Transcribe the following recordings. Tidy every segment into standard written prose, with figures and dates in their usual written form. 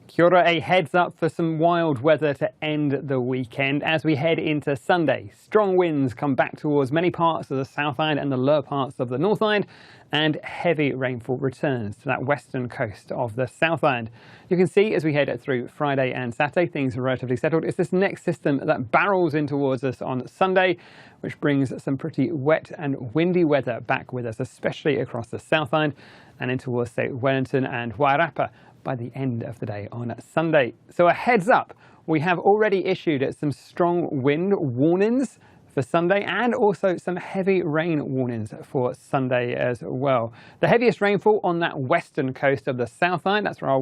Kia ora, a heads up for some wild weather to end the weekend as we head into Sunday. Strong winds come back towards many parts of the South Island and the lower parts of the North Island, and heavy rainfall returns to that western coast of the South Island. You can see as we head through Friday and Saturday, things are relatively settled. It's this next system that barrels in towards us on Sunday, which brings some pretty wet and windy weather back with us, especially across the South Island and in towards, say, Wellington and Wairarapa by the end of the day on Sunday. So a heads up, we have already issued some strong wind warnings for Sunday and also some heavy rain warnings for Sunday as well. The heaviest rainfall on that western coast of the South Island, that's where our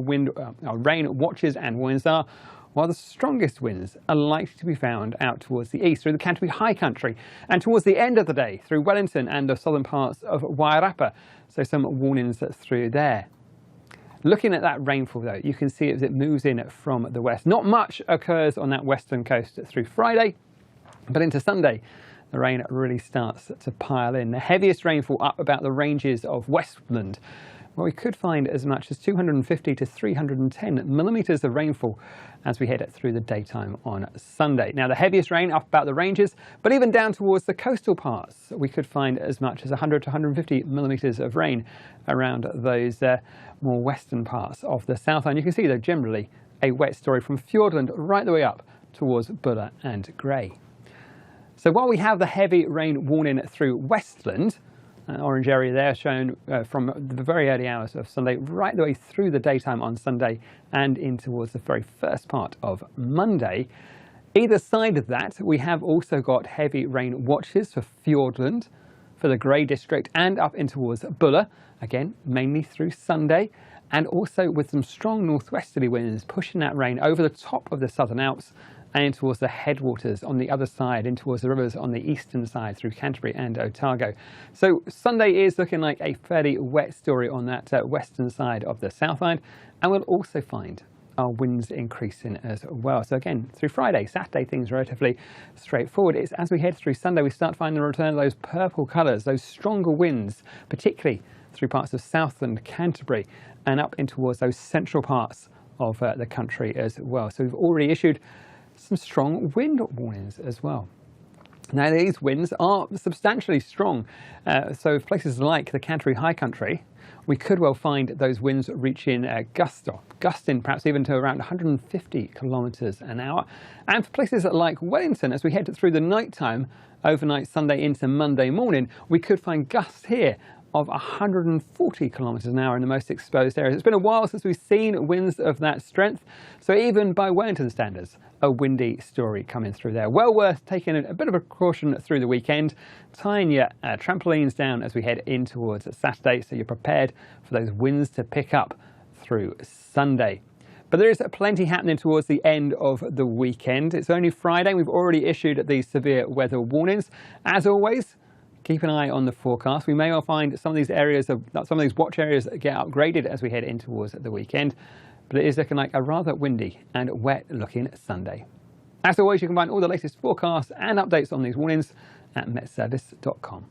rain watches and warnings are, while the strongest winds are likely to be found out towards the east through the Canterbury High Country and towards the end of the day through Wellington and the southern parts of Wairarapa. So some warnings through there. Looking at that rainfall though, you can see as it moves in from the west. Not much occurs on that western coast through Friday, but into Sunday, the rain really starts to pile in. The heaviest rainfall up about the ranges of Westland, where we could find as much as 250 to 310 millimetres of rainfall as we head through the daytime on Sunday. Now the heaviest rain up about the ranges, but even down towards the coastal parts, we could find as much as 100 to 150 millimetres of rain around those more western parts of the South Island. You can see though generally a wet story from Fiordland right the way up towards Buller and Grey. So while we have the heavy rain warning through Westland, an orange area there shown from the very early hours of Sunday right the way through the daytime on Sunday and in towards the very first part of Monday. Either side of that, we have also got heavy rain watches for Fiordland, for the Grey District and up in towards Buller, again mainly through Sunday, and also with some strong northwesterly winds pushing that rain over the top of the Southern Alps and in towards the headwaters on the other side, in towards the rivers on the eastern side through Canterbury and Otago. So Sunday is looking like a fairly wet story on that western side of the South Island, and we'll also find our winds increasing as well. So again, through Friday, Saturday, things are relatively straightforward. It's as we head through Sunday, we start finding the return of those purple colours, those stronger winds, particularly through parts of Southland, Canterbury, and up in towards those central parts of the country as well. So we've already issued some strong wind warnings as well. Now these winds are substantially strong, so places like the Canterbury High Country, we could well find those winds reaching gusting perhaps even to around 150 kilometres an hour. And for places like Wellington, as we head through the night time, overnight Sunday into Monday morning, we could find gusts here of 140 kilometres an hour in the most exposed areas. It's been a while since we've seen winds of that strength, so even by Wellington standards, a windy story coming through there. Well worth taking a bit of a precaution through the weekend, tying your trampolines down as we head in towards Saturday, so you're prepared for those winds to pick up through Sunday. But there is plenty happening towards the end of the weekend. It's only Friday, we've already issued these severe weather warnings. As always, keep an eye on the forecast. We may well find some of these watch areas get upgraded as we head in towards the weekend, but it is looking like a rather windy and wet looking Sunday. As always, you can find all the latest forecasts and updates on these warnings at metservice.com.